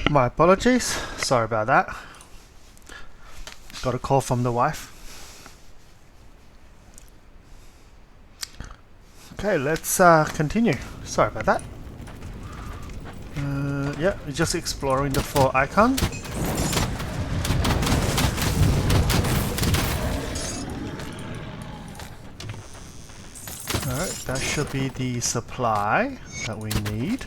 My apologies. Sorry about that. Got a call from the wife. Okay, let's continue. Sorry about that. Yeah, just exploring the Fort Ikon. Alright, that should be the supply that we need.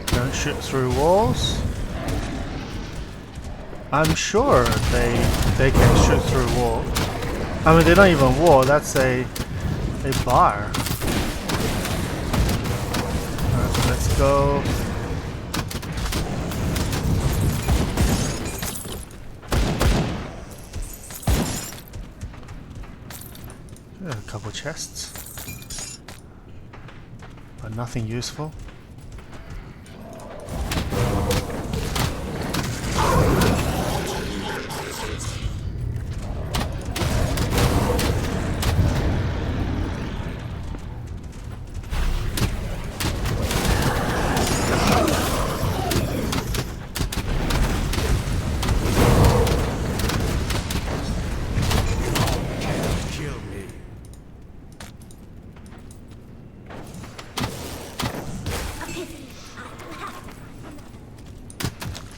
Don't shoot through walls. I'm sure they can shoot through wall. I mean, they're not even wall. That's a bar. Alright, let's go. A couple chests, but nothing useful.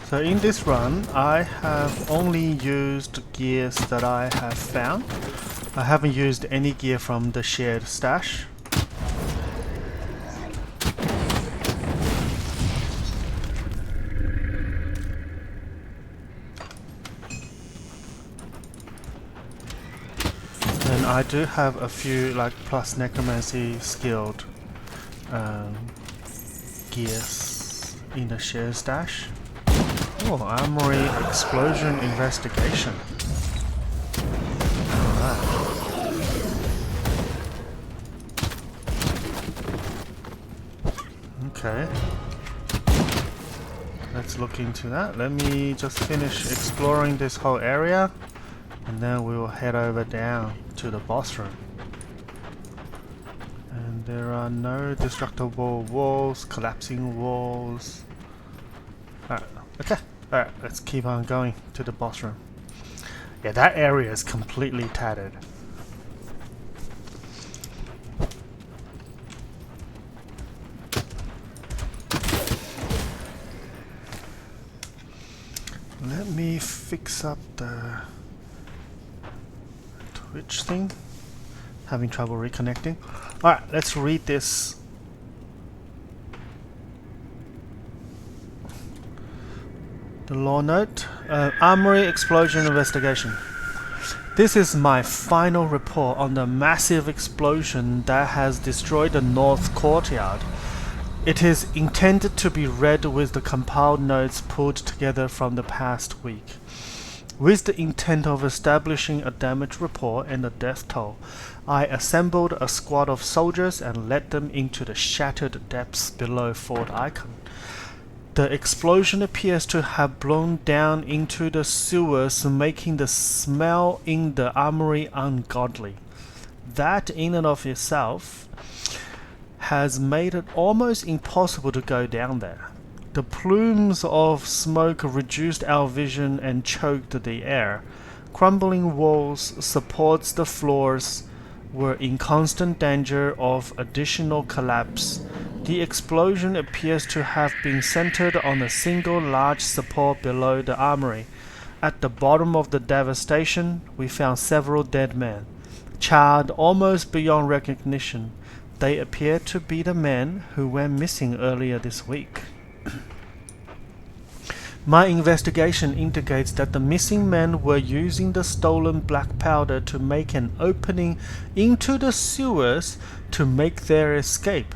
So in this run, I have only used gears that I have found. I haven't used any gear from the shared stash. And I do have a few like plus necromancy skilled gears in the shared stash. Oh, armory explosion investigation. Alright. Okay. Let's look into that. Let me just finish exploring this whole area and then we will head over down to the boss room. And there are no destructible walls, collapsing walls. Alright, okay. Alright, let's keep on going to the boss room. Yeah, that area is completely tattered. Let me fix up the Twitch thing. Having trouble reconnecting. Alright, let's read this. The law note, armory explosion investigation. This is my final report on the massive explosion that has destroyed the north courtyard. It is intended to be read with the compiled notes pulled together from the past week. With the intent of establishing a damage report and a death toll, I assembled a squad of soldiers and led them into the shattered depths below Fort Ikon. The explosion appears to have blown down into the sewers, making the smell in the armory ungodly. That in and of itself has made it almost impossible to go down there. The plumes of smoke reduced our vision and choked the air. Crumbling walls, supports, the floors were in constant danger of additional collapse. The explosion appears to have been centered on a single large support below the armory. At the bottom of the devastation, we found several dead men, charred almost beyond recognition. They appear to be the men who went missing earlier this week. My investigation indicates that the missing men were using the stolen black powder to make an opening into the sewers to make their escape.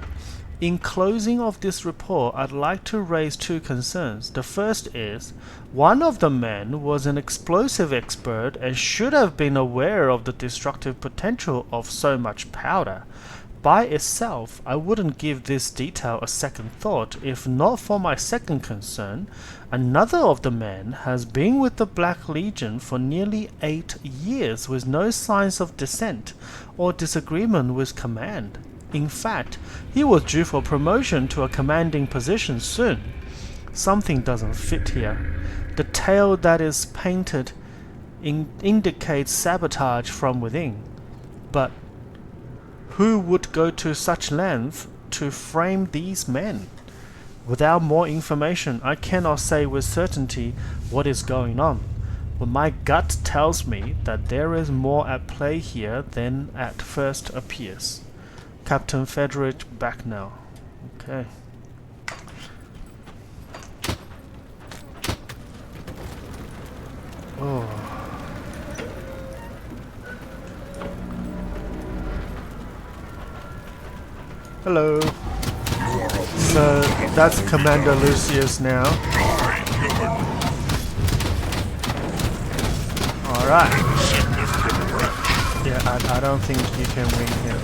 In closing of this report, I'd like to raise two concerns. The first is, one of the men was an explosive expert and should have been aware of the destructive potential of so much powder. By itself, I wouldn't give this detail a second thought if not for my second concern. Another of the men has been with the Black Legion for nearly 8 years with no signs of dissent or disagreement with command. In fact, he was due for promotion to a commanding position soon. Something doesn't fit here. The tale that is painted indicates sabotage from within. But who would go to such length to frame these men? Without more information, I cannot say with certainty what is going on. But my gut tells me that there is more at play here than at first appears. Captain Frederick Backnell. Okay. Oh. Hello. So that's Commander Lucius now. Alright. Yeah, I don't think you can win here.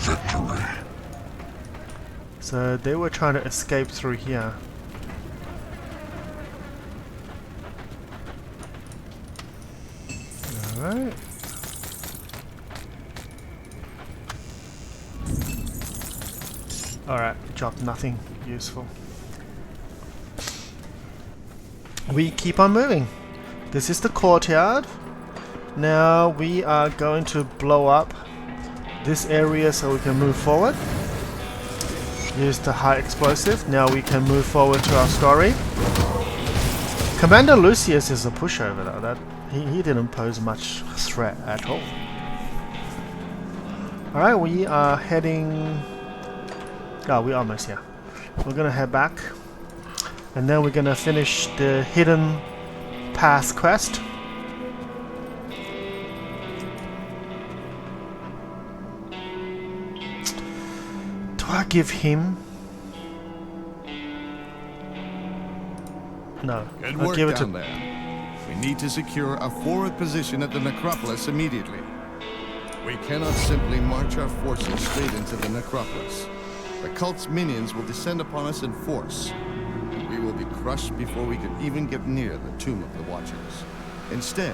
Victory. So they were trying to escape through here. Alright. Alright, dropped nothing useful. We keep on moving. This is the courtyard. Now we are going to blow up this area so we can move forward. Use the high explosive. Now we can move forward to our story. Commander Lucius is a pushover though. That he didn't pose much threat at all. Alright, we are heading... Oh, we're almost here. We're gonna head back. And then we're gonna finish the hidden path quest. Do I give him? No, Good I'll work give it to... down there. We need to secure a forward position at the necropolis immediately. We cannot simply march our forces straight into the necropolis. The cult's minions will descend upon us in force, and we will be crushed before we can even get near the Tomb of the Watchers. Instead,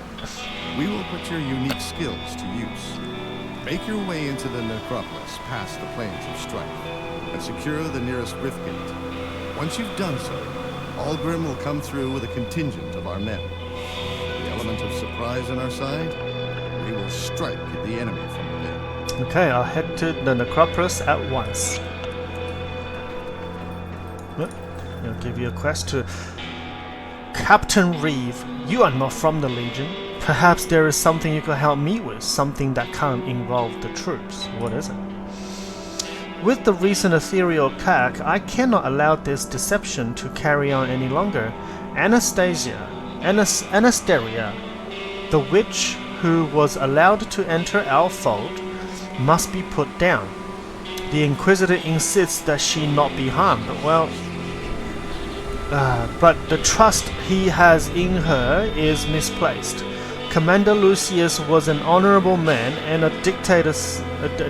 we will put your unique skills to use. Make your way into the necropolis past the plains of strife, and secure the nearest rift gate. Once you've done so, Algrim will come through with a contingent of our men. The element of surprise on our side, we will strike the enemy from within. Okay, I'll head to the necropolis at once. I'll give you a quest to Captain Reeve. You are not from the Legion. Perhaps there is something you could help me with, something that can't involve the troops. What is it? With the recent aetherial attack, I cannot allow this deception to carry on any longer. Anastaria, the witch who was allowed to enter our fold, must be put down. The Inquisitor insists that she not be harmed. Well, but the trust he has in her is misplaced. Commander Lucius was an honorable man and a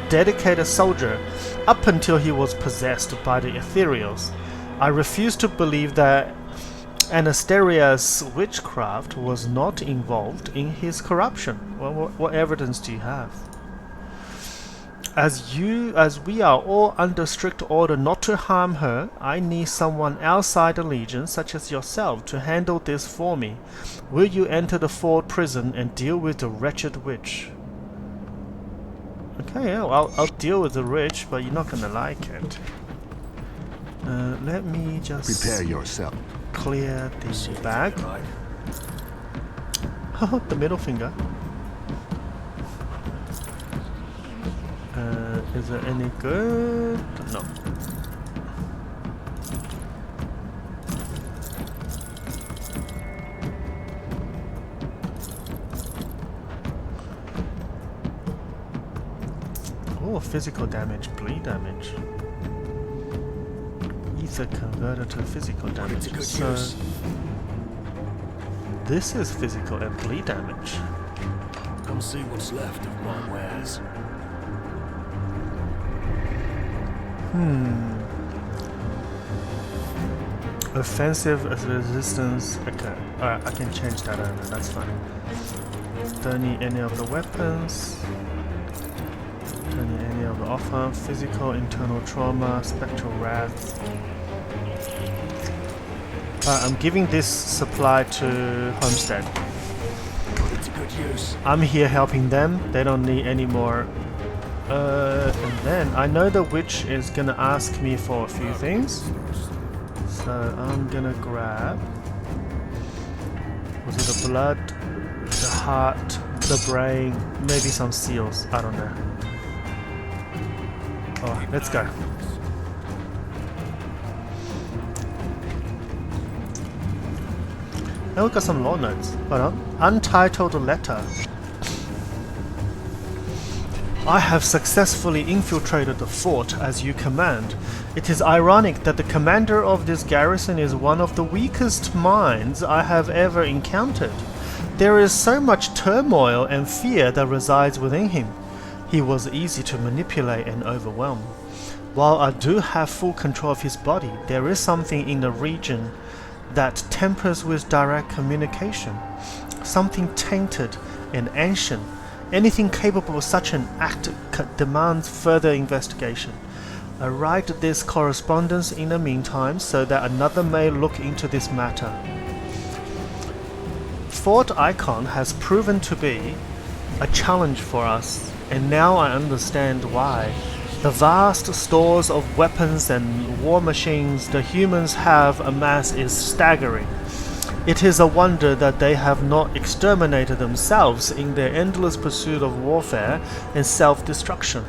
dedicated soldier up until he was possessed by the ethereals. I refuse to believe that Anastaria's witchcraft was not involved in his corruption. Well, what evidence do you have? As we are all under strict order not to harm her, I need someone outside the Legion, such as yourself, to handle this for me. Will you enter the Fort prison and deal with the wretched witch? Okay, yeah, well, I'll deal with the witch, but you're not gonna like it. Let me just Prepare yourself. clear the bag. The middle finger. Is it any good? No. Oh, physical damage, bleed damage. Ether converted to physical damage. So this is physical and bleed damage. Come see what's left of my wares. Offensive as resistance. Okay, alright, I can change that over, that's fine. Don't need any of the weapons. Don't need any of the offer. Physical, internal trauma, spectral wrath. I'm giving this supply to Homestead. It's a good use. I'm here helping them. They don't need any more. And then I know the witch is gonna ask me for a few things. So I'm gonna grab. Was it the blood, the heart, the brain, maybe some seals? I don't know. Oh, let's go. Now we got some law notes. Hold on. Untitled letter. I have successfully infiltrated the fort as you command. It is ironic that the commander of this garrison is one of the weakest minds I have ever encountered. There is so much turmoil and fear that resides within him. He was easy to manipulate and overwhelm. While I do have full control of his body, there is something in the region that tempers with direct communication. Something tainted and ancient. Anything capable of such an act demands further investigation. I write this correspondence in the meantime so that another may look into this matter. Fort Ikon has proven to be a challenge for us, and now I understand why. The vast stores of weapons and war machines the humans have amassed is staggering. It is a wonder that they have not exterminated themselves in their endless pursuit of warfare and self-destruction.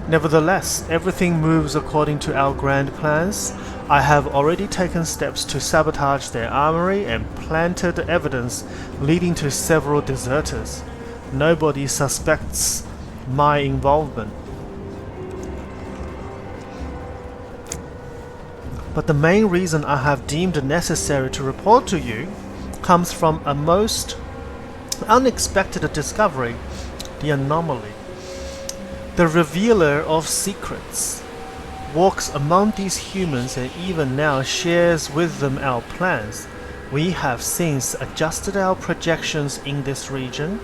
Nevertheless, everything moves according to our grand plans. I have already taken steps to sabotage their armory and planted evidence leading to several deserters. Nobody suspects my involvement. But the main reason I have deemed necessary to report to you comes from a most unexpected discovery, the anomaly. The revealer of secrets walks among these humans and even now shares with them our plans. We have since adjusted our projections in this region,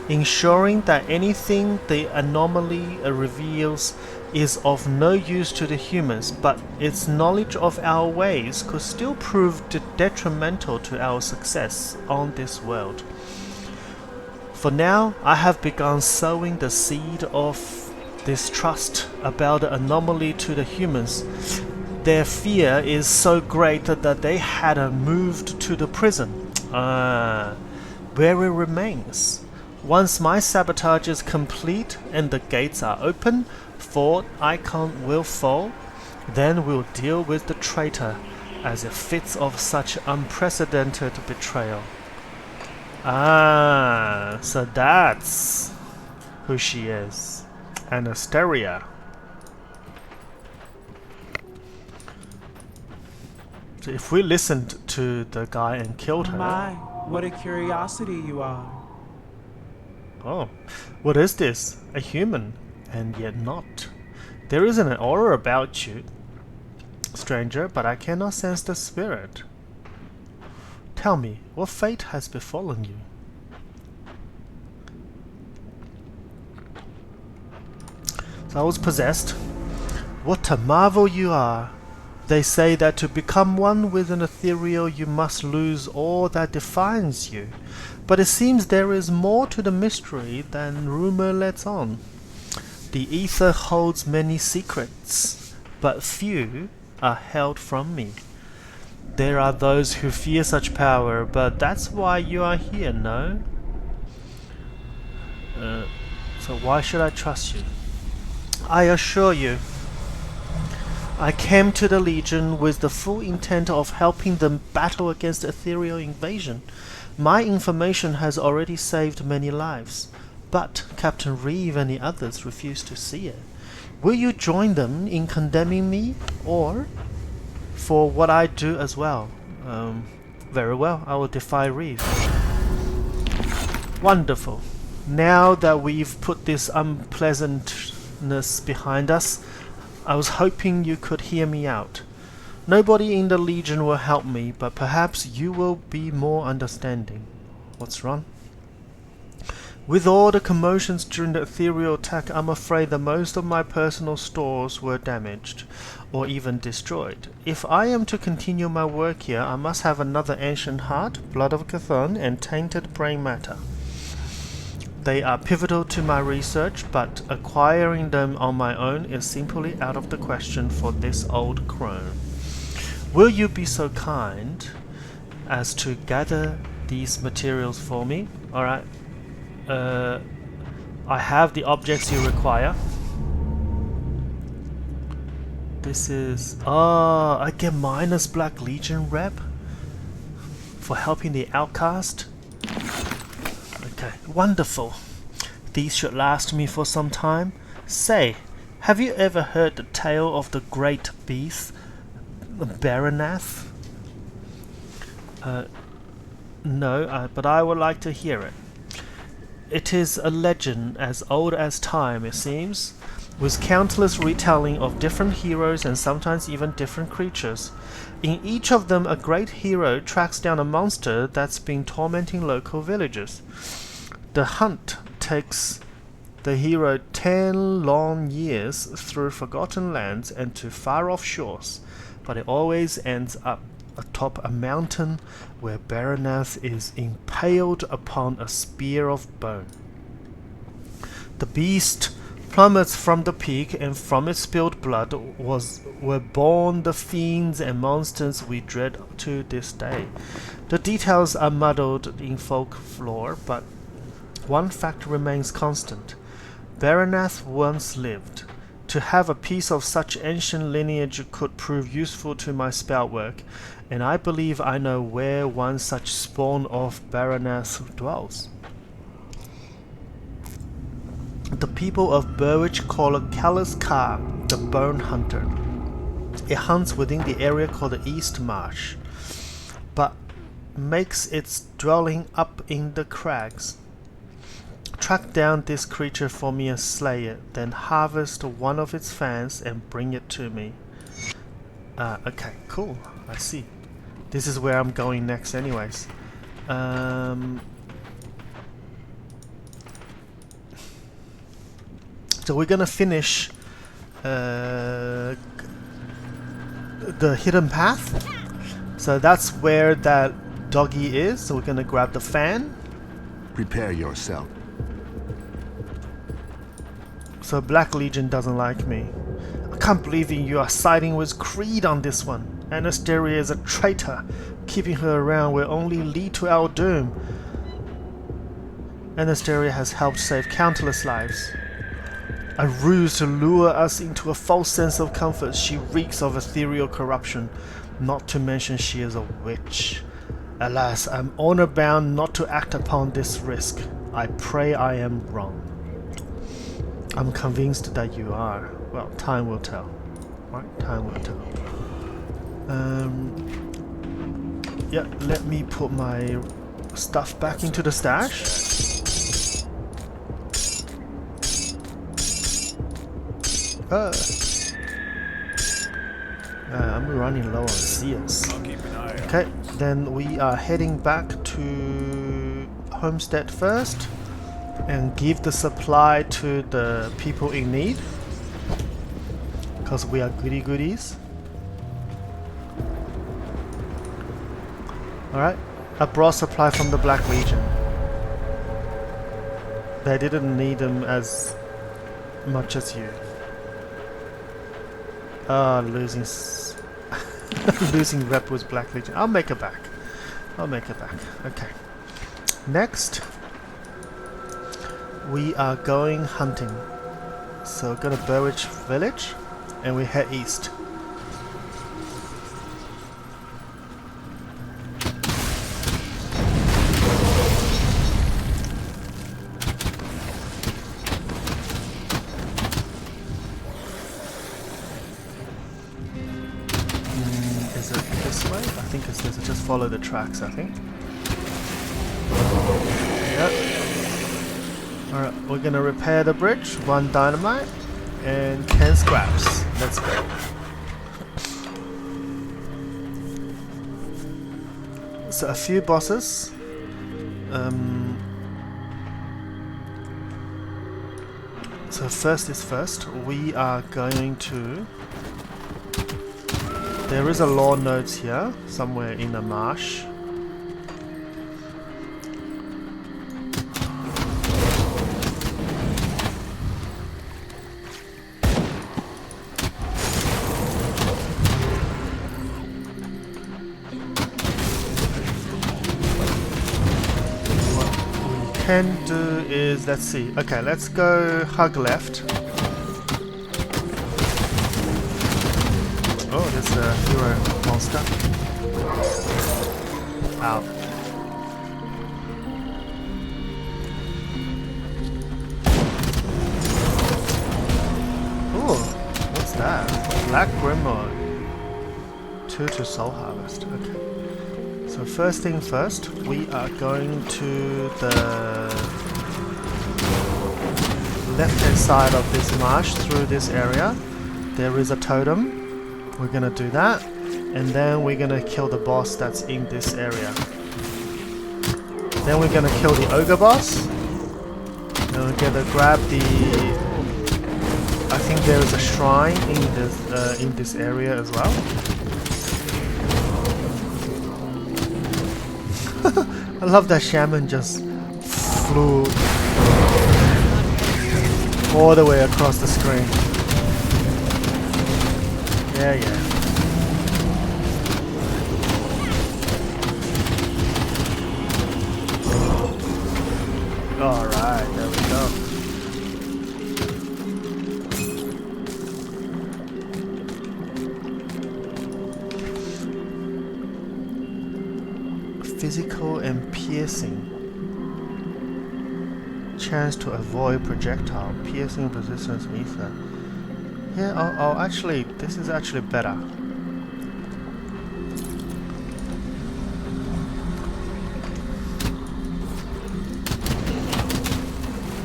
ensuring that anything the anomaly reveals is of no use to the humans, but its knowledge of our ways could still prove detrimental to our success on this world. For now, I have begun sowing the seed of distrust about the anomaly to the humans. Their fear is so great that they had moved to the prison, where it remains. Once my sabotage is complete and the gates are open, Fort Ikon will fall. Then we'll deal with the traitor as it fits of such unprecedented betrayal. Ah, so that's who she is. Anastaria. So if we listened to the guy and killed her... My, what a curiosity you are. Oh, what is this? A human, and yet not. There isn't an aura about you, stranger, but I cannot sense the spirit. Tell me, what fate has befallen you? So I was possessed. What a marvel you are! They say that to become one with an ethereal you must lose all that defines you. But it seems there is more to the mystery than rumor lets on. The ether holds many secrets, but few are held from me. There are those who fear such power, but that's why you are here, no? So why should I trust you? I assure you, I came to the Legion with the full intent of helping them battle against ethereal invasion. My information has already saved many lives. But Captain Reeve and the others refuse to see it. Will you join them in condemning me, or for what I do as well? Very well, I will defy Reeve. Wonderful. Now that we've put this unpleasantness behind us, I was hoping you could hear me out. Nobody in the Legion will help me, but perhaps you will be more understanding. What's wrong? With all the commotions during the ethereal attack, I'm afraid that most of my personal stores were damaged, or even destroyed. If I am to continue my work here, I must have another ancient heart, blood of Chthon, and tainted brain matter. They are pivotal to my research, but acquiring them on my own is simply out of the question for this old crone. Will you be so kind as to gather these materials for me? Alright. I have the objects you require. This is... I get minus Black Legion rep for helping the outcast. Okay, wonderful. These should last me for some time. Say, have you ever heard the tale of the great beast, Baranath? No, but I would like to hear it. It is a legend as old as time, it seems, with countless retelling of different heroes and sometimes even different creatures. In each of them, a great hero tracks down a monster that's been tormenting local villagers. The hunt takes the hero 10 long years through forgotten lands and to far-off shores, but it always ends up atop a mountain where Baranath is impaled upon a spear of bone. The beast plummets from the peak, and from its spilled blood were born the fiends and monsters we dread to this day. The details are muddled in folklore, but one fact remains constant. Baranath once lived. To have a piece of such ancient lineage could prove useful to my spell work, and I believe I know where one such spawn of Baranath dwells. The people of Berwick call it Callus Car, the Bone Hunter. It hunts within the area called the East Marsh, but makes its dwelling up in the crags. Track down this creature for me and slay it, then harvest one of its fans and bring it to me. Okay, cool. I see. This is where I'm going next anyways. So we're gonna finish the hidden path. So that's where that doggy is. So we're gonna grab the fan. Prepare yourself. So Black Legion doesn't like me. I can't believe you are siding with Creed on this one. Anastaria is a traitor. Keeping her around will only lead to our doom. Anastaria has helped save countless lives. A ruse to lure us into a false sense of comfort. She reeks of ethereal corruption, not to mention she is a witch. Alas, I'm honor-bound not to act upon this risk. I pray I am wrong. I'm convinced that you are. Well, time will tell. Right? Time will tell. Yeah, let me put my stuff back into the stash. I'm running low on CS. Okay, then we are heading back to Homestead first and give the supply to the people in need, because we are goody goodies. Alright, I brought supply from the Black Legion. They didn't need them as much as you. Losing losing rep with Black Legion. I'll make it back. I'll make it back. Okay. Next, we are going hunting. So go to Berwick Village, and we head east. follow the tracks, I think. Yep. Alright, we're gonna repair the bridge. 1 dynamite and 10 scraps. Let's go. So a few bosses. So first is first, we are going to... There is a law notes here, somewhere in the marsh. Can do is, let's see, okay, let's go hug left. Oh, there's a hero monster. Ow. Ooh, what's that? Black Grimoire. 2 to Soul Harvest, okay. So first thing first, we are going to the left-hand side of this marsh through this area. There is a totem. We're gonna do that, and then we're gonna kill the boss that's in this area. Then we're gonna kill the ogre boss. Then we're gonna grab the... I think there is a shrine in this area as well. I love that Shaman just flew all the way across the screen. Yeah, yeah. Alright, there we go. Physical and piercing. Chance to avoid projectile. Piercing resistance ether. Yeah, I'll actually, this is actually better.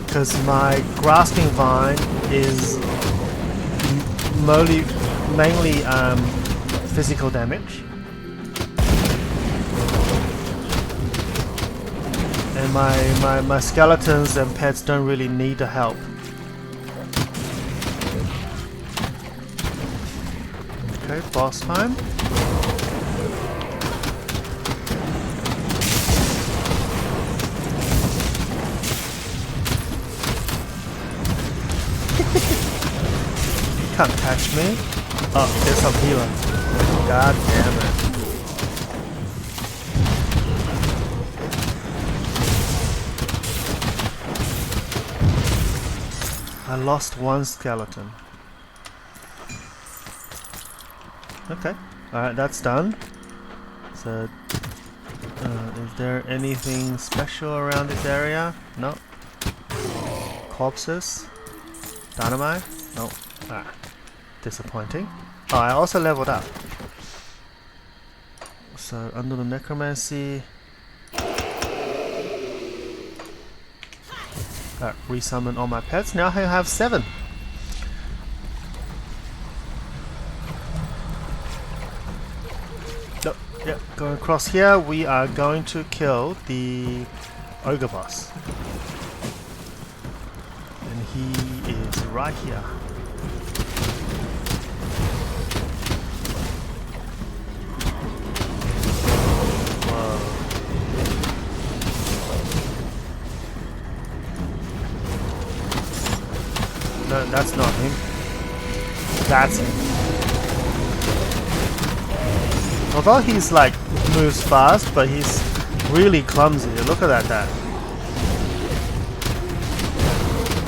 Because my grasping vine is mainly physical damage. And my skeletons and pets don't really need the help. Okay, boss time. You can't catch me. Oh, there's some healer. God damn it. I lost 1 skeleton. Okay, alright, that's done. So, is there anything special around this area? No. Corpses? Dynamite? No. Ah, disappointing. Oh, I also leveled up. So, under the Necromancy... resummon all my pets. Now I have 7. Nope. Yep. Going across here, we are going to kill the ogre boss, and he is right here. No, that's not him. That's him. Although he's like moves fast, but he's really clumsy. Look at that.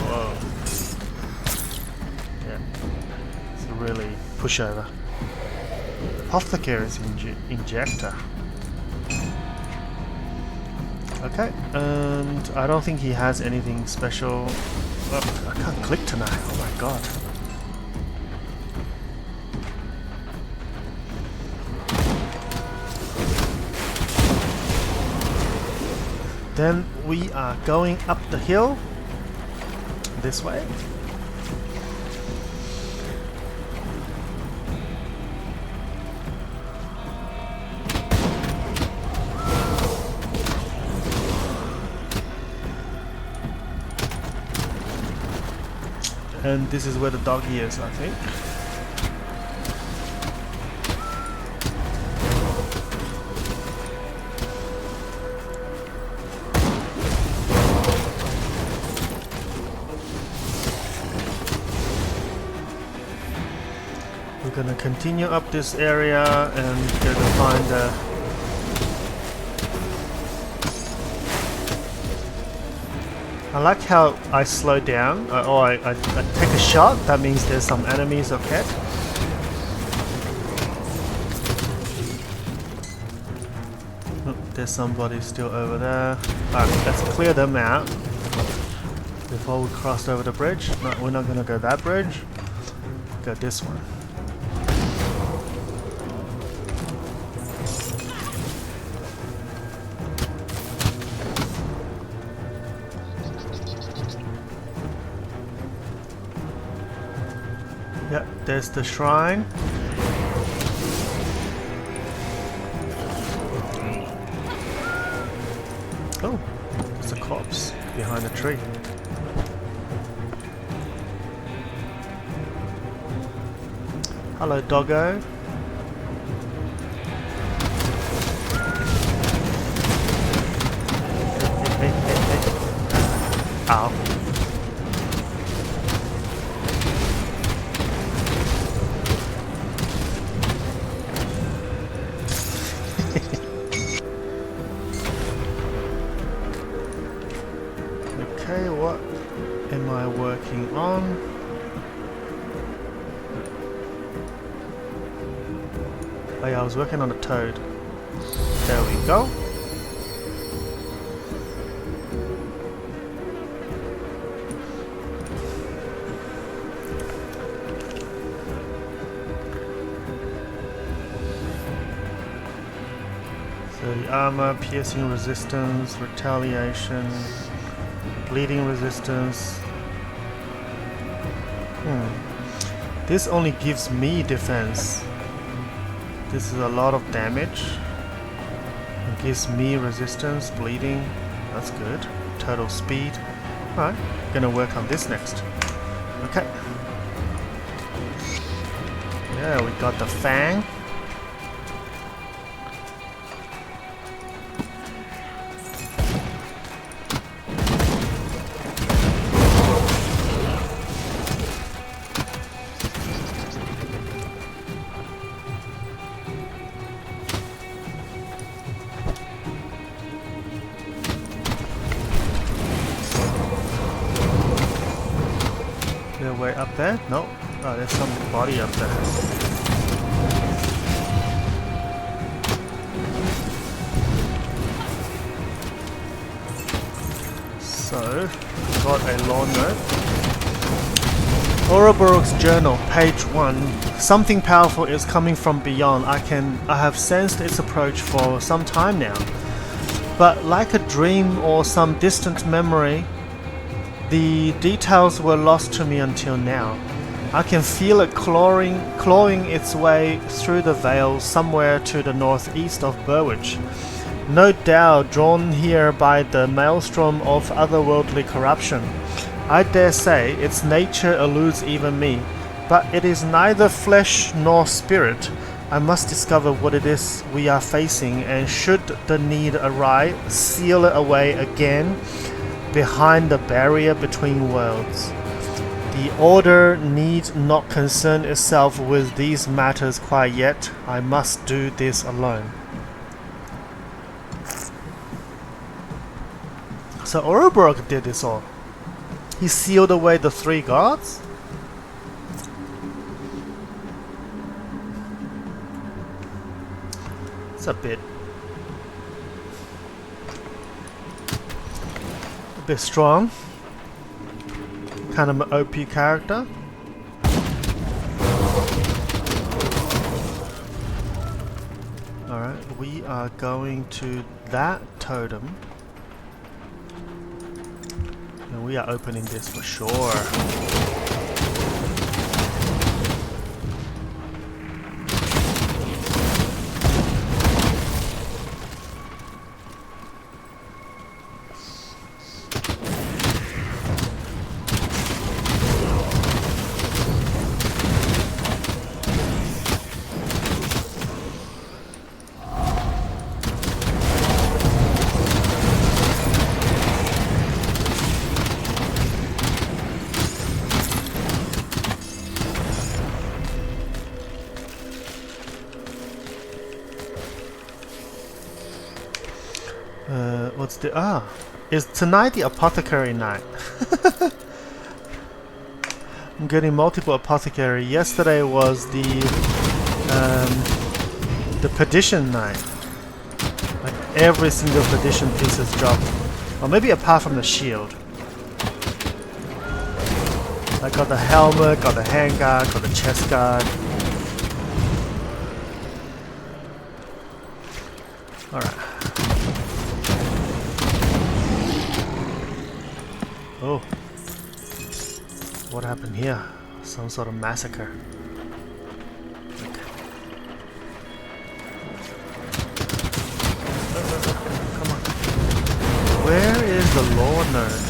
Whoa. Yeah. It's a really pushover. Apothecary's injector. Okay, and I don't think he has anything special. Oh, I can't click tonight, oh my god. Then we are going up the hill this way. And this is where the doggy is, I think. We're gonna continue up this area and gonna find the I like how I slow down, or I take a shot. That means there's some enemies ahead. Oh, there's somebody still over there. Alright, let's clear them out before we cross over the bridge. No, we're not gonna go that bridge. Go this one. Yep, there's the shrine. Oh, there's a corpse behind a tree. Hello, doggo. Hey. Ow. Okay, what am I working on? Oh yeah, I was working on a toad. There we go. So the armor, piercing resistance, retaliation, bleeding resistance. This only gives me defense. This is a lot of damage. It gives me resistance, bleeding. That's good. Total speed. Alright, gonna work on this next. Okay. Yeah, we got the fang. Way up there? No. Oh, there's some body up there. So, got a law note. Ouroboros journal, page 1. Something powerful is coming from beyond. I have sensed its approach for some time now. But like a dream or some distant memory, the details were lost to me until now. I can feel it clawing its way through the veil somewhere to the northeast of Burwich. No doubt drawn here by the maelstrom of otherworldly corruption. I dare say its nature eludes even me, but it is neither flesh nor spirit. I must discover what it is we are facing, and should the need arise, seal it away again behind the barrier between worlds. The Order need not concern itself with these matters quite yet. I must do this alone. So Ouroboros did this all. He sealed away the 3 gods? It's a bit strong. Kind of an OP character. Alright, we are going to that totem. we are opening this for sure. What's the is tonight the apothecary night? I'm getting multiple apothecary. Yesterday was the perdition night. Like every single perdition piece is dropped. Or maybe apart from the shield. I got the helmet, got the handguard, got the chest guard. Alright. Oh, what happened here? Some sort of massacre. Okay. Come on. Where is the lore node?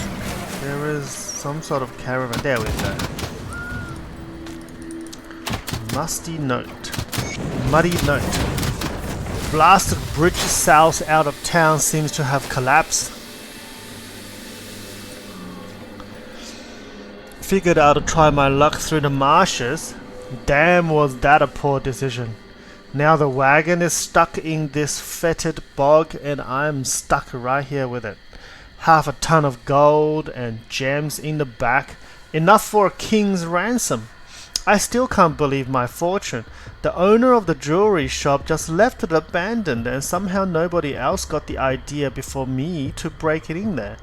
There is some sort of caravan. There we go. Musty note. Muddy note. Blasted bridge south out of town seems to have collapsed. Figured out to try my luck through the marshes. Damn, was that a poor decision. Now the wagon is stuck in this fetid bog and I'm stuck right here with it. Half a ton of gold and gems in the back. Enough for a king's ransom. I still can't believe my fortune. The owner of the jewelry shop just left it abandoned and somehow nobody else got the idea before me to break it in there.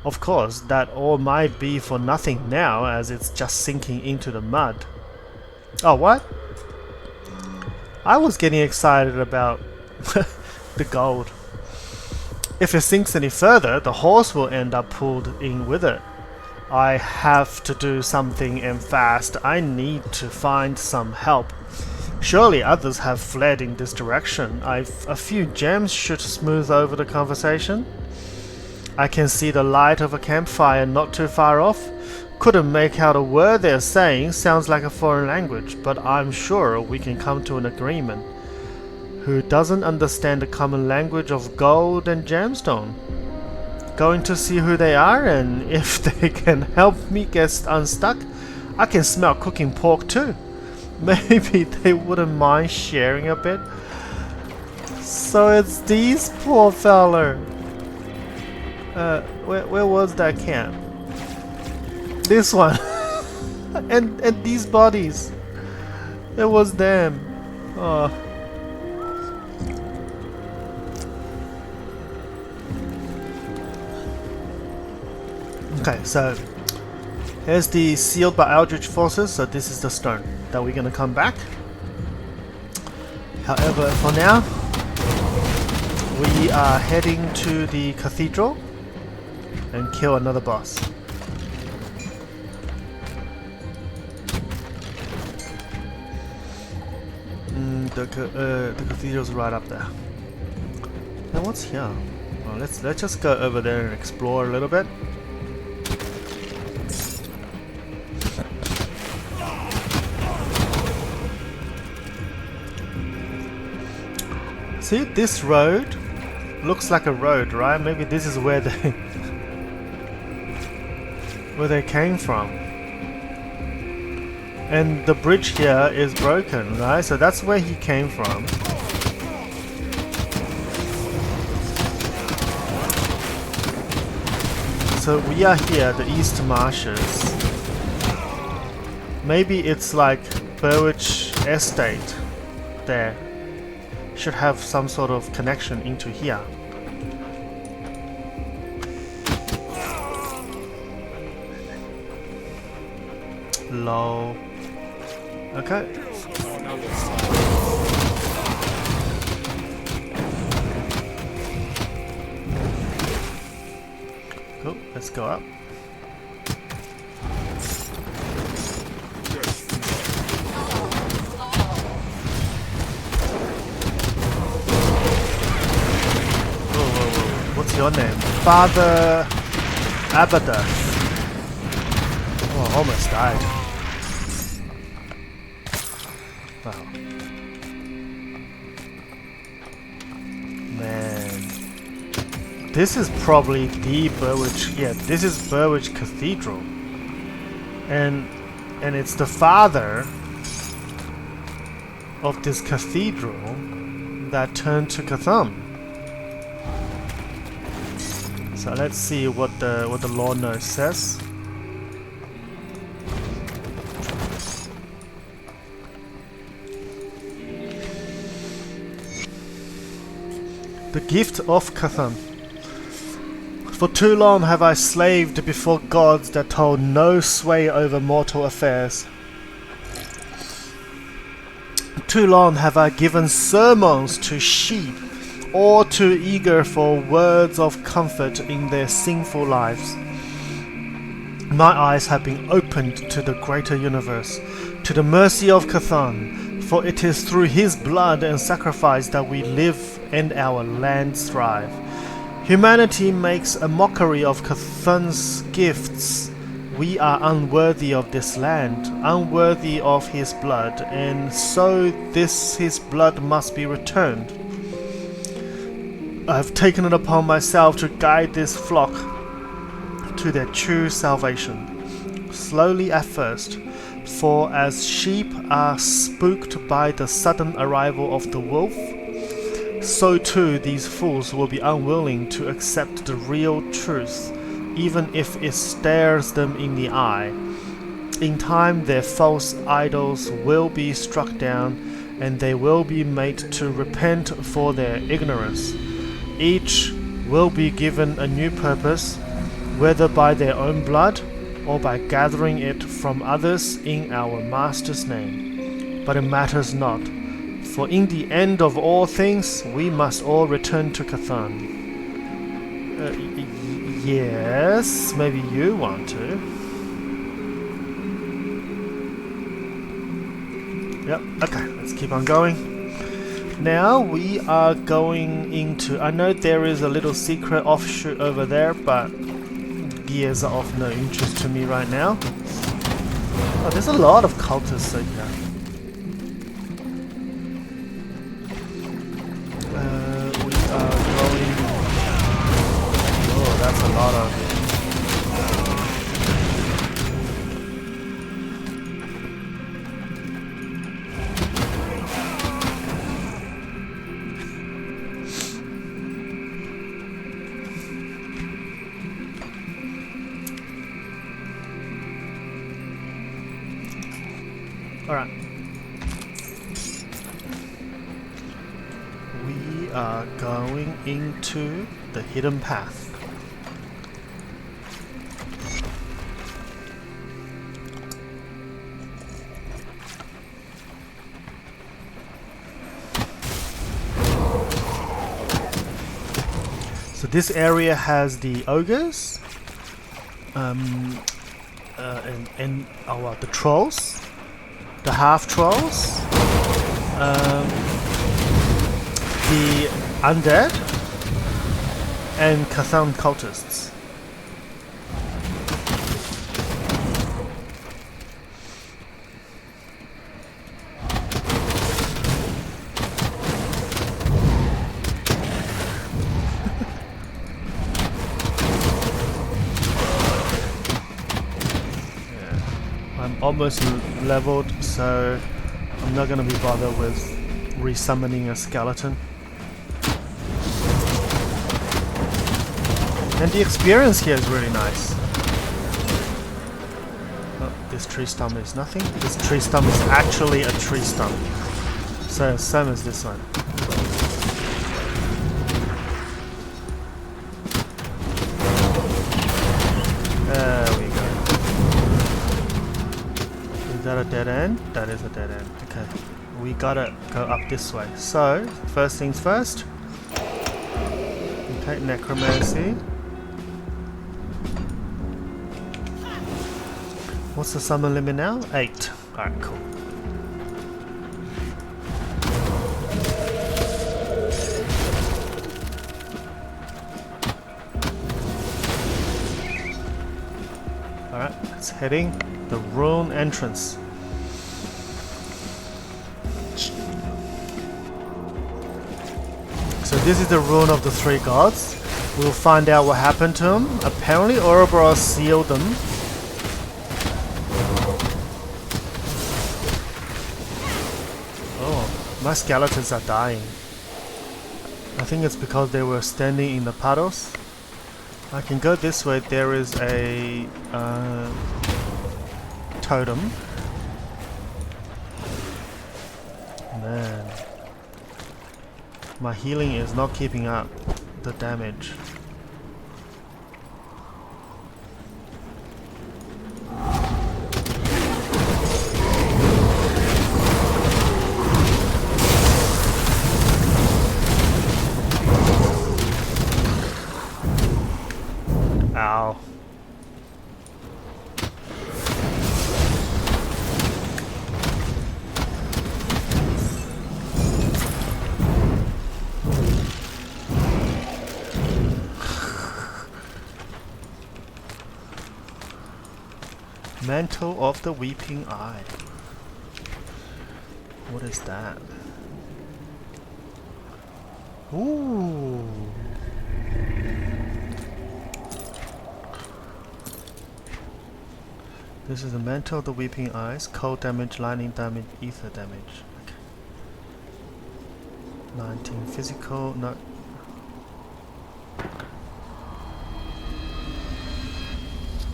Of course, that all might be for nothing now as it's just sinking into the mud. Oh, what? I was getting excited about the gold. If it sinks any further, the horse will end up pulled in with it. I have to do something and fast. I need to find some help. Surely others have fled in this direction. A few gems should smooth over the conversation. I can see the light of a campfire not too far off. Couldn't make out a word they're saying, sounds like a foreign language, but I'm sure we can come to an agreement. Who doesn't understand the common language of gold and gemstone? Going to see who they are and if they can help me get unstuck. I can smell cooking pork too. Maybe they wouldn't mind sharing a bit. So it's these poor feller. Where was that camp? This one. and these bodies. It was them. Oh. Okay, so here's the sealed by Eldritch forces. So this is the stone that we're gonna come back. However, for now, we are heading to the cathedral and kill another boss. The cathedral's right up there. Now what's here? Well, let's just go over there and explore a little bit. See, this road looks like a road, right? Maybe this is where they came from. And the bridge here is broken, right? So that's where he came from. So we are here, the East Marshes. Maybe it's like Berwick Estate there. Should have some sort of connection into here. Low. Okay. Cool, let's go up. your name? Father Abada. Oh, almost died. Wow. Man. This is probably the Burwich. Yeah, this is Burwich Cathedral. And it's the father of this cathedral that turned to Cthulhu. So let's see what the law note says. The gift of Cthulhu. For too long have I slaved before gods that hold no sway over mortal affairs. Too long have I given sermons to sheep, all too eager for words of comfort in their sinful lives. My eyes have been opened to the greater universe, to the mercy of Cthulhu, for it is through his blood and sacrifice that we live and our land thrive. Humanity makes a mockery of Cthulhu's gifts. We are unworthy of this land, unworthy of his blood, and so his blood must be returned. I have taken it upon myself to guide this flock to their true salvation. Slowly at first, for as sheep are spooked by the sudden arrival of the wolf, so too these fools will be unwilling to accept the real truth, even if it stares them in the eye. In time their false idols will be struck down, and they will be made to repent for their ignorance. Each will be given a new purpose, whether by their own blood or by gathering it from others in our Master's name. But it matters not, for in the end of all things we must all return to Cthulhu. Yes, maybe you want to. Yep, okay, let's keep on going. Now we are going into... I know there is a little secret offshoot over there, but gears are of no interest to me right now. Oh, there's a lot of cultists in here. We are going... Oh, that's a lot of... Alright. We are going into the hidden path. So this area has the ogres, and the trolls, the half-trolls, the undead, and Cthulhu cultists. Almost leveled, so I'm not going to be bothered with resummoning a skeleton. And the experience here is really nice. Oh, this tree stump is nothing. This tree stump is actually a tree stump. So same as this one. Is that a dead end? That is a dead end. Okay. We gotta go up this way. So, first things first. Okay, necromancy. What's the summon limit now? 8. Alright, cool. Alright, it's heading the rune entrance. So this is the rune of the three gods. We'll find out what happened to them. Apparently Ouroboros sealed them. Oh, my skeletons are dying. I think it's because they were standing in the puddles. I can go this way. There is a totem. Man, my healing is not keeping up the damage. Ow. Mantle of the Weeping Eye. What is that? Ooh. This is the Mantle of the Weeping Eyes. Cold damage, lightning damage, ether damage. Okay. 19 physical, no.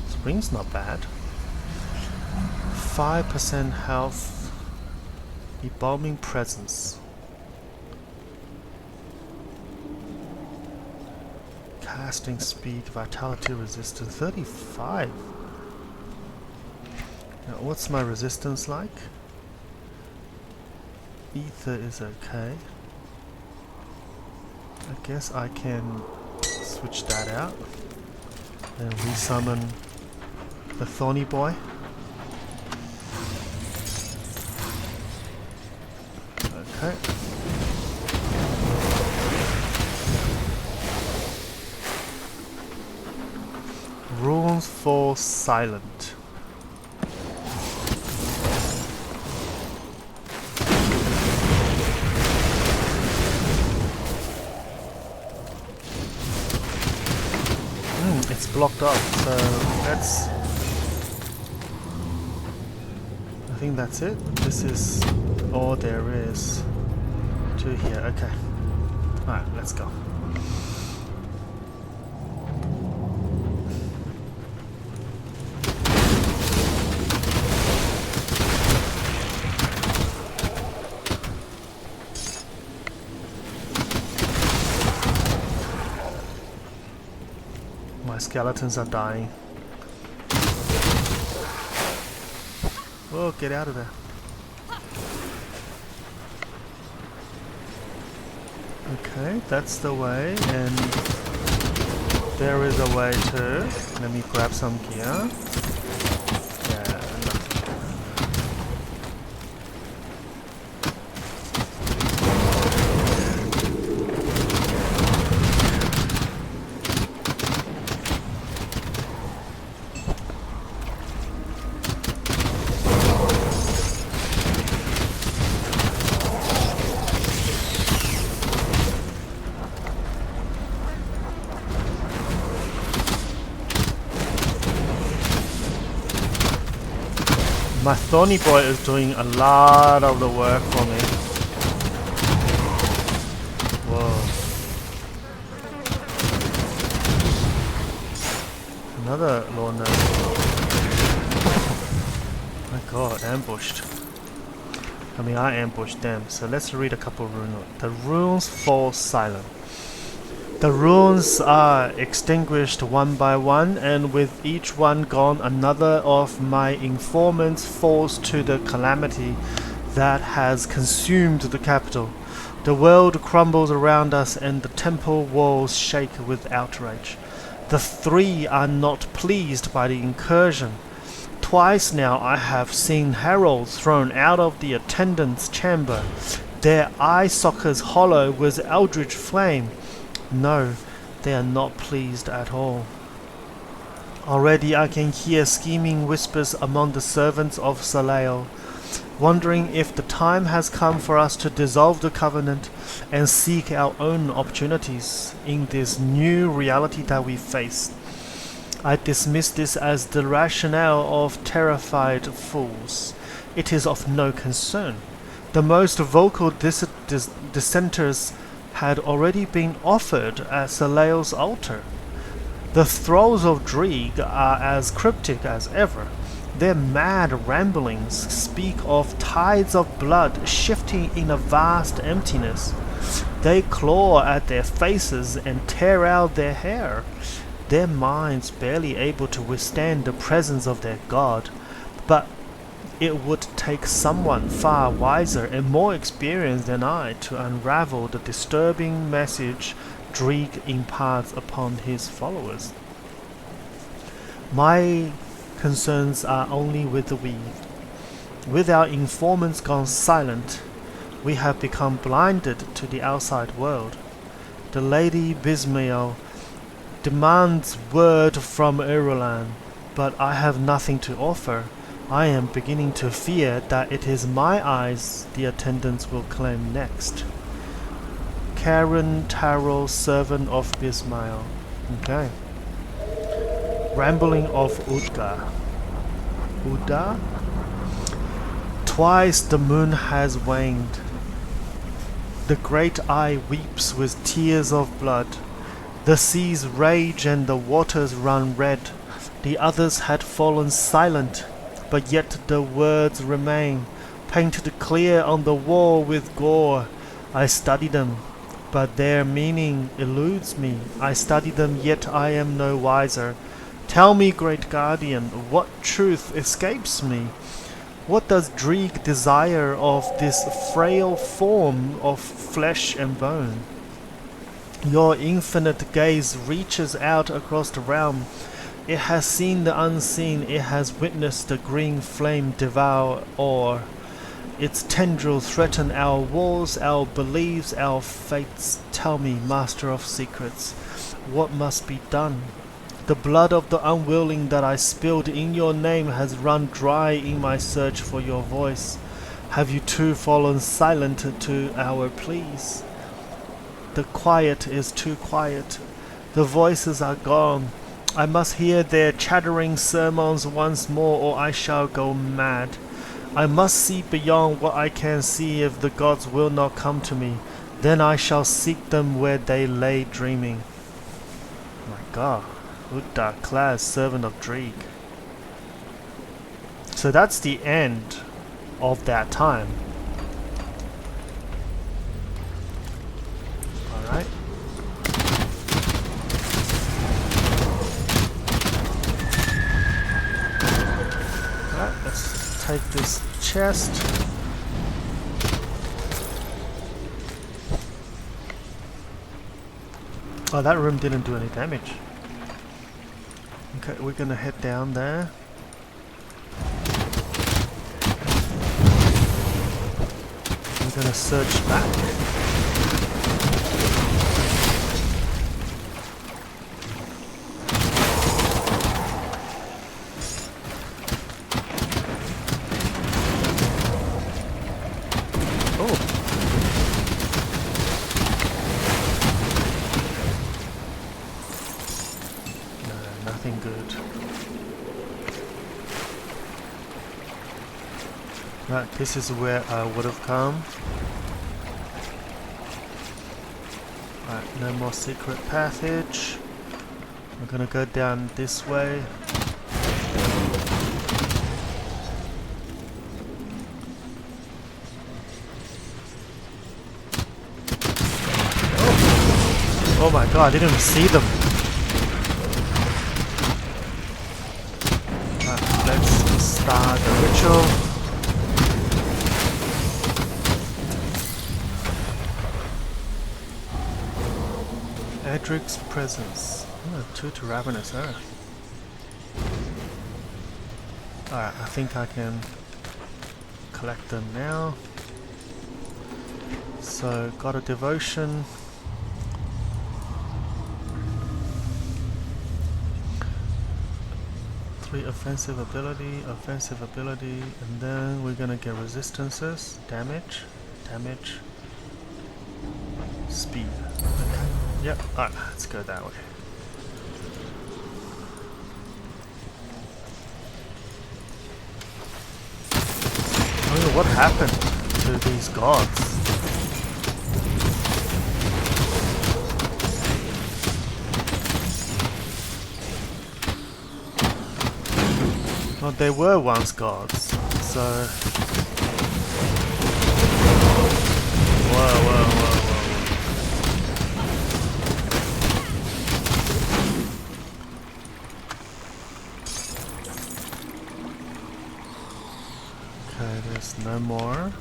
Spring's not bad. 5% health. Embalming Presence. Casting speed, vitality, resistance 35. Now, what's my resistance like? Ether is okay. I guess I can switch that out and resummon the Thorny Boy. Okay. Runes fall silent. It's blocked off, so that's... I think that's it. This is all there is to here. Okay. Alright, let's go. My skeletons are dying. Whoa, get out of there. Okay, that's the way, and there is a way too. Let me grab some gear. Yeah, my Thorny Boy is doing a lot of the work for me. Whoa. Another Lorna. My god, ambushed. I mean, I ambushed them. So let's read a couple runes. The runes fall silent. The runes are extinguished one by one, and with each one gone, another of my informants falls to the calamity that has consumed the capital. The world crumbles around us, and the temple walls shake with outrage. The three are not pleased by the incursion. Twice now I have seen heralds thrown out of the attendants' chamber, their eye sockets hollow with eldritch flame. No, they are not pleased at all. Already I can hear scheming whispers among the servants of Salael, wondering if the time has come for us to dissolve the covenant and seek our own opportunities in this new reality that we face. I dismiss this as the rationale of terrified fools. It is of no concern. The most vocal dissenters had already been offered at Salael's altar. The thralls of Dreeg are as cryptic as ever. Their mad ramblings speak of tides of blood shifting in a vast emptiness. They claw at their faces and tear out their hair, their minds barely able to withstand the presence of their god. But it would take someone far wiser and more experienced than I to unravel the disturbing message Dreeg imparts upon his followers. My concerns are only with the weave. With our informants gone silent, we have become blinded to the outside world. The Lady Bismael demands word from Irulan, but I have nothing to offer. I am beginning to fear that it is my eyes the attendants will claim next. Karen Taro, servant of Bismael. Okay. Rambling of Udgar. Uda? Twice the moon has waned. The great eye weeps with tears of blood. The seas rage and the waters run red. The others had fallen silent, but yet the words remain, painted clear on the wall with gore. I study them, but their meaning eludes me. I study them, yet I am no wiser. Tell me, great guardian, what truth escapes me? What does Dreeg desire of this frail form of flesh and bone? Your infinite gaze reaches out across the realm. It has seen the unseen. It has witnessed the green flame devour ore. Its tendrils threaten our walls, our beliefs, our fates. Tell me, Master of Secrets, what must be done? The blood of the unwilling that I spilled in your name has run dry in my search for your voice. Have you too fallen silent to our pleas? The quiet is too quiet. The voices are gone. I must hear their chattering sermons once more, or I shall go mad. I must see beyond what I can see if the gods will not come to me. Then I shall seek them where they lay dreaming. My God. Udda class, servant of Dreeg. So that's the end of that time. Alright. Alright, let's take this chest. Oh, that room didn't do any damage. Okay, we're gonna head down there. We're gonna search back. Oh. Nothing good. Right, this is where I would have come. Right, no more secret passage. We're gonna go down this way. Oh my god, I didn't even see them. Let's start the ritual. Edric's presence. Oh, 2 to Ravenous Earth. Alright, I think I can collect them now. So, got a devotion. +3 offensive ability, and then we're gonna get resistances, damage, speed. Okay. Yep. Alright, let's go that way. I mean, what happened to these gods? Well, they were once gods, so... Whoa. Okay, there's no more.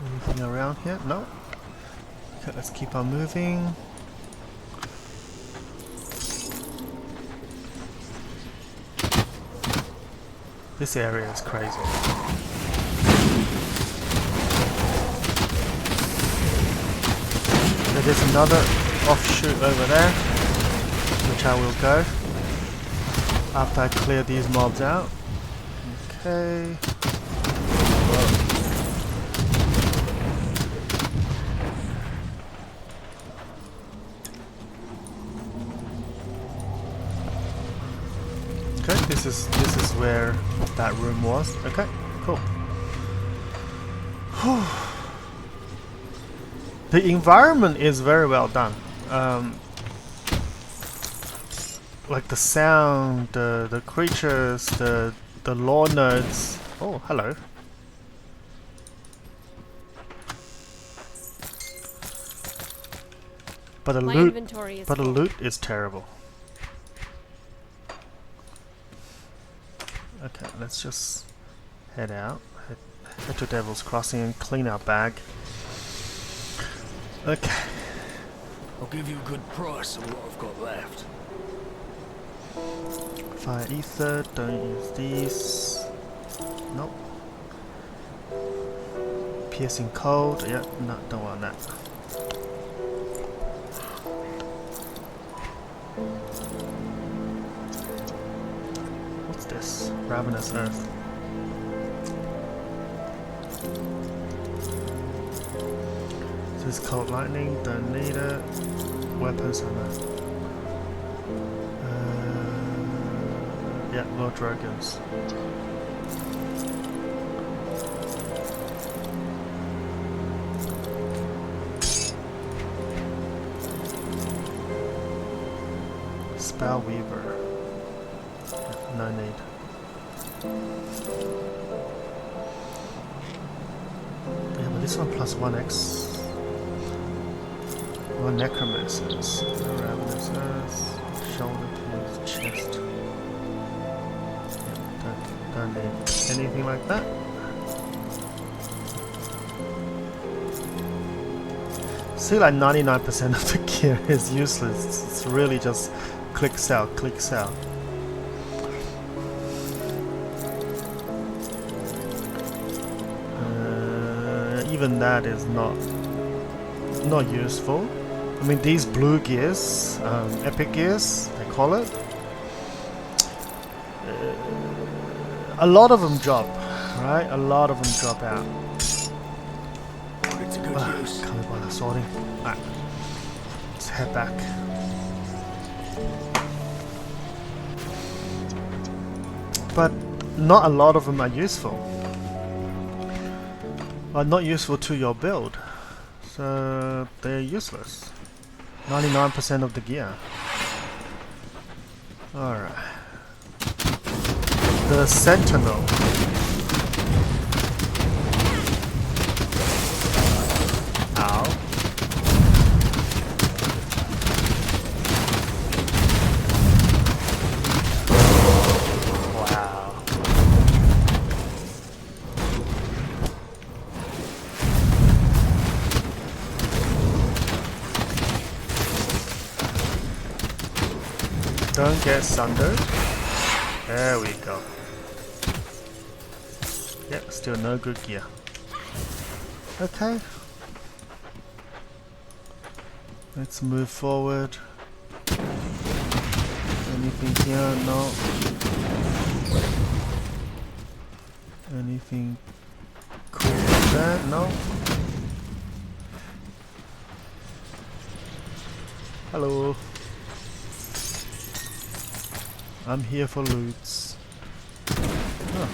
Anything around here? No. Okay, let's keep on moving. This area is crazy. Okay, there's another offshoot over there, which I will go after I clear these mobs out. Okay. Okay, this is where that room was. Okay, cool. The environment is very well done. Like the sound, the creatures, the lore nodes. Oh, hello. But the loot is terrible. Okay, let's just head out. Head to Devil's Crossing and clean our bag. Okay. I'll give you a good price on what I've got left. Fire ether, don't use these. Nope. Piercing cold, yep, no, don't want that. What's this? Ravenous Earth. This is cold lightning, don't need it. Weapons on that. Yeah, more dragons. Spell Weaver. Yeah, no need. Yeah, but this one plus 1x. More Necromancers. Ravenous Earth. Shoulder piece, chest. Don't need anything like that. See, like 99% of the gear is useless. It's really just click sell, click sell. Even that is not useful. I mean, these blue gears, epic gears, they call it. A lot of them drop, right? A lot of them drop out. Put it to good use. Can't be bothered sorting. Alright, let's head back. But not a lot of them are useful. Are not useful to your build, so they're useless. 99% of the gear. Alright. The Sentinel. Ow. Wow. Don't get sundered. There we go. Yep, still no good gear. Okay. Let's move forward. Anything here? No. Anything cool like that? No. Hello. I'm here for loots. Oh.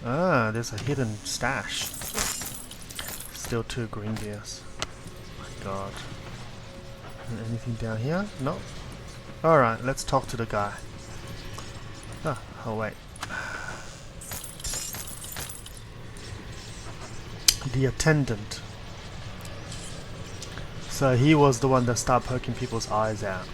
Ah, there's a hidden stash. Still 2 green gears. My god. And anything down here? No. Alright, let's talk to the guy. Oh wait. The attendant. So he was the one that started poking people's eyes out.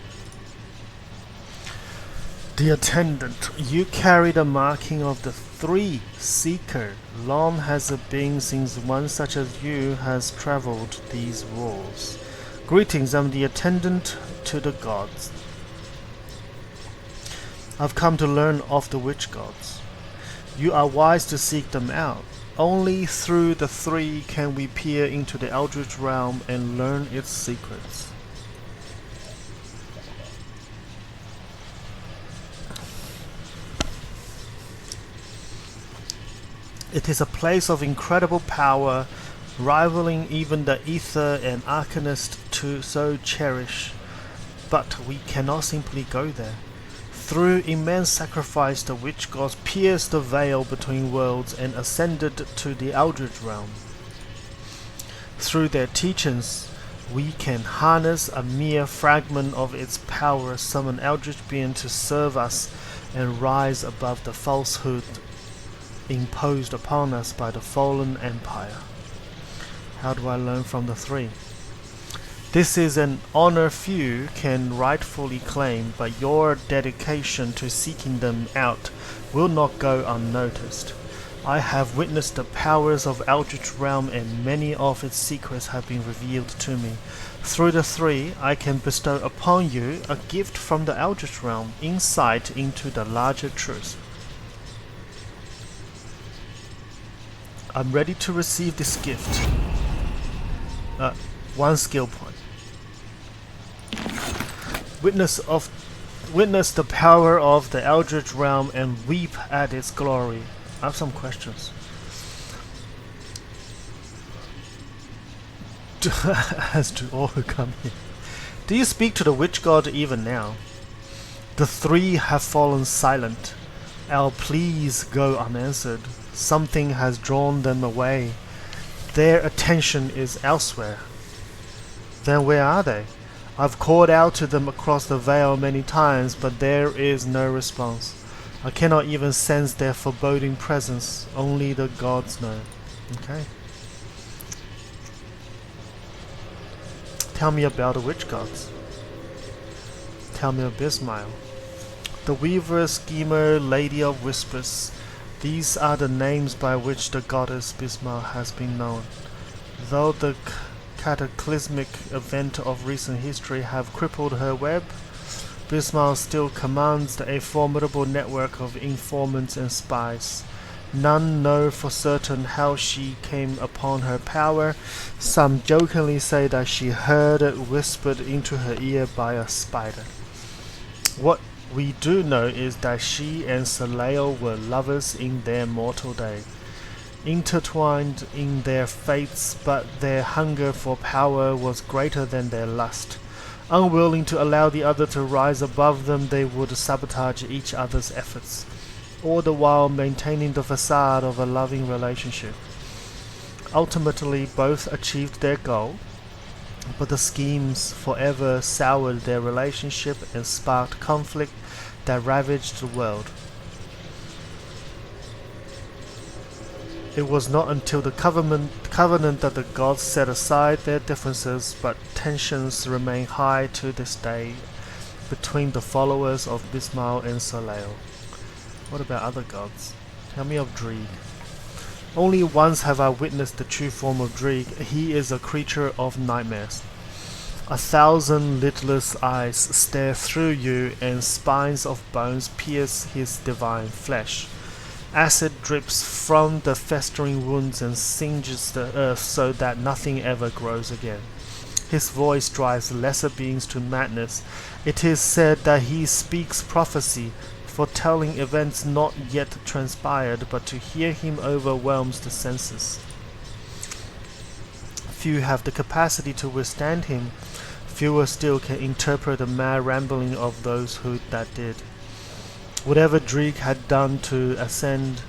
The attendant, you carry the marking of the 3 Seeker. Long has it been since one such as you has traveled these walls. Greetings, I'm the attendant to the gods. I've come to learn of the witch gods. You are wise to seek them out. Only through the 3 can we peer into the Eldritch realm and learn its secrets. It is a place of incredible power, rivaling even the ether and arcanist to so cherish. But we cannot simply go there. Through immense sacrifice, the witch gods pierced the veil between worlds and ascended to the Eldritch realm. Through their teachings, we can harness a mere fragment of its power, summon eldritch being to serve us, and rise above the falsehood imposed upon us by the fallen empire. How do I learn from the 3? This is an honor few can rightfully claim, but your dedication to seeking them out will not go unnoticed. I have witnessed the powers of Eldritch Realm, and many of its secrets have been revealed to me. Through the 3, I can bestow upon you a gift from the Eldritch Realm, insight into the larger truth. I'm ready to receive this gift. 1 skill point. Witness the power of the Eldritch Realm and weep at its glory. I have some questions. As to all who come here. Do you speak to the witch god even now? The 3 have fallen silent. Our pleas go unanswered. Something has drawn them away. Their attention is elsewhere. Then where are they? I've called out to them across the veil many times, but there is no response. I cannot even sense their foreboding presence. Only the gods know. Okay. Tell me about the witch gods. Tell me of Bismile. The Weaver, Schemer, Lady of Whispers. These are the names by which the goddess Bismile has been known. Though the cataclysmic event of recent history have crippled her web, Bismile still commands a formidable network of informants and spies. None know for certain how she came upon her power. Some jokingly say that she heard it whispered into her ear by a spider. What we do know is that she and Soleil were lovers in their mortal day, intertwined in their fates, but their hunger for power was greater than their lust. Unwilling to allow the other to rise above them, they would sabotage each other's efforts, all the while maintaining the facade of a loving relationship. Ultimately, both achieved their goal, but the schemes forever soured their relationship and sparked conflict that ravaged the world. It was not until the covenant that the gods set aside their differences, but tensions remain high to this day between the followers of Bismile and Soleil. What about other gods? Tell me of Dreeg. Only once have I witnessed the true form of Dreeg. He is a creature of nightmares. 1,000 lidless eyes stare through you, and spines of bones pierce his divine flesh. Acid drips from the festering wounds and singes the earth so that nothing ever grows again. His voice drives lesser beings to madness. It is said that he speaks prophecy, foretelling events not yet transpired, but to hear him overwhelms the senses. Few have the capacity to withstand him. Fewer still can interpret the mad rambling of those who that did. Whatever Dreek had done to ascend,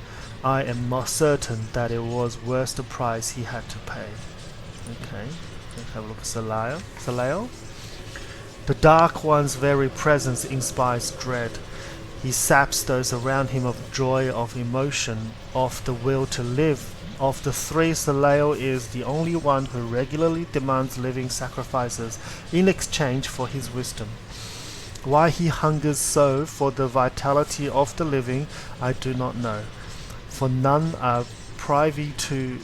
I am more certain that it was worth the price he had to pay. Okay, let's have a look at Salael. The Dark One's very presence inspires dread. He saps those around him of joy, of emotion, of the will to live. Of the three, Salael is the only one who regularly demands living sacrifices in exchange for his wisdom. Why he hungers so for the vitality of the living, I do not know, for none are privy to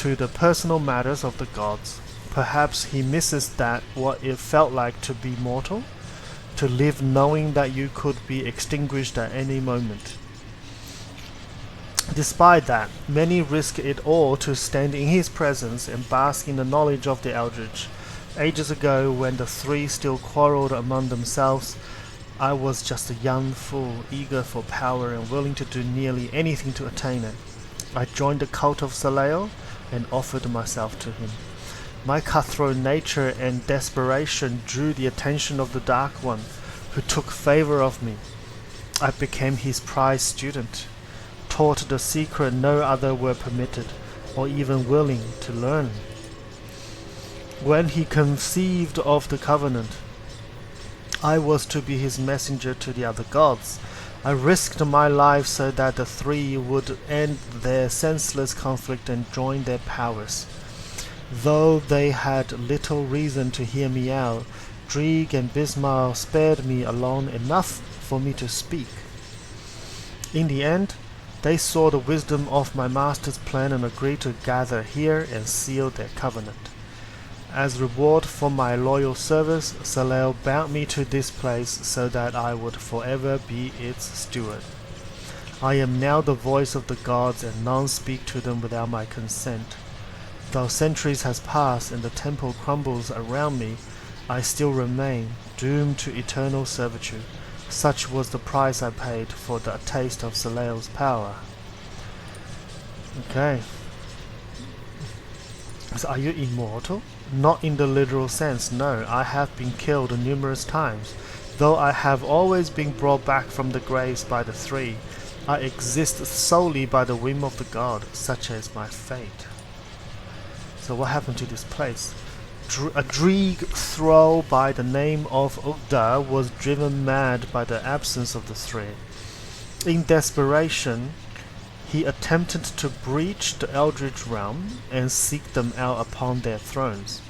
the personal matters of the gods. Perhaps he misses that what it felt like to be mortal, to live knowing that you could be extinguished at any moment. Despite that, many risk it all to stand in his presence and bask in the knowledge of the Eldritch. Ages ago, when the three still quarreled among themselves, I was just a young fool, eager for power and willing to do nearly anything to attain it. I joined the cult of Salael and offered myself to him. My cutthroat nature and desperation drew the attention of the Dark One, who took favor of me. I became his prized student, taught the secret no other were permitted, or even willing to learn. When he conceived of the covenant, I was to be his messenger to the other gods. I risked my life so that the three would end their senseless conflict and join their powers. Though they had little reason to hear me out, Dreeg and Bismarck spared me alone enough for me to speak. In the end, they saw the wisdom of my master's plan and agreed to gather here and seal their covenant. As reward for my loyal service, Salael bound me to this place so that I would forever be its steward. I am now the voice of the gods, and none speak to them without my consent. Though centuries has passed and the temple crumbles around me, I still remain, doomed to eternal servitude. Such was the price I paid for the taste of Salael's power. Okay. So are you immortal? Not in the literal sense, no. I have been killed numerous times. Though I have always been brought back from the graves by the three, I exist solely by the whim of the god, such as my fate. So what happened to this place? A Dreeg thrall by the name of Ugda was driven mad by the absence of the three. In desperation, he attempted to breach the Eldritch realm and seek them out upon their thrones.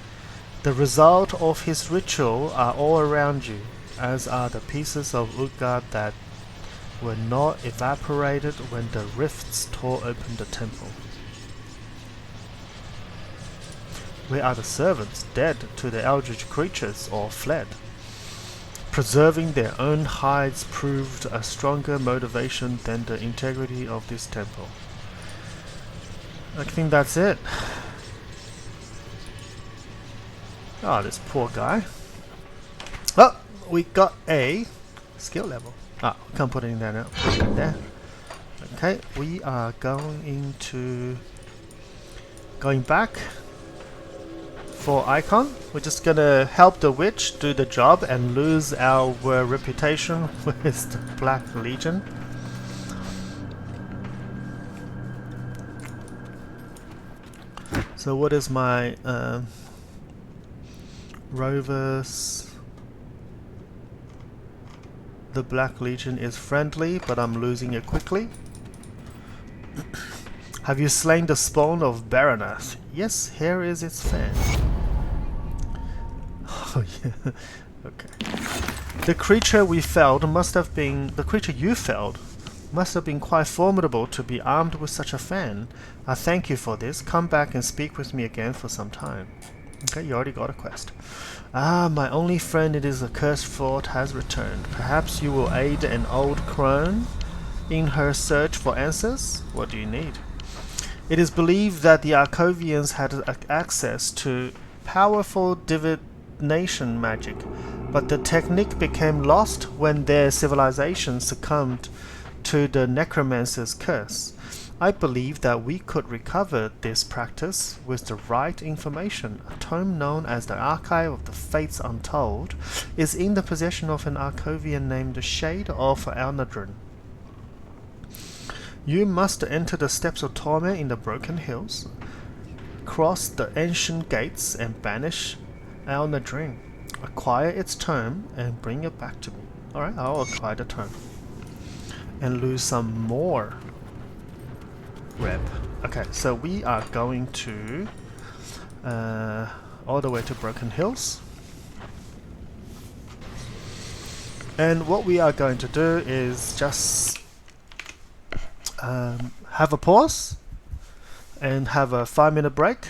The result of his ritual are all around you, as are the pieces of Ugda that were not evaporated when the rifts tore open the temple. Where are the servants, dead to the eldritch creatures or fled? Preserving their own hides proved a stronger motivation than the integrity of this temple. I think that's it. Oh, this poor guy. Oh, we got a skill level. Ah, we can't put it in there now. Put it in there. Okay, we are going back. Fort Ikon. We're just gonna help the witch do the job and lose our reputation with the Black Legion. So what is my rovers? The Black Legion is friendly, but I'm losing it quickly. Have you slain the spawn of Baronath? Yes, here is its fan. Oh yeah, okay. The creature you felled must have been quite formidable to be armed with such a fan. I thank you for this. Come back and speak with me again for some time. Okay, you already got a quest. Ah, my only friend in this accursed fort has returned. Perhaps you will aid an old crone in her search for answers? What do you need? It is believed that the Arcovians had access to powerful divination magic, but the technique became lost when their civilization succumbed to the Necromancer's curse. I believe that we could recover this practice with the right information. A tome known as the Archive of the Fates Untold is in the possession of an Arcovian named the Shade of Alnadrin. You must enter the Steps of Torment in the Broken Hills, cross the ancient gates and banish Alnadrin. Acquire its tome and bring it back to me. Alright, I'll acquire the tome. And lose some more rep. Okay, so we are going to all the way to Broken Hills. And what we are going to do is just have a pause and have a 5-minute break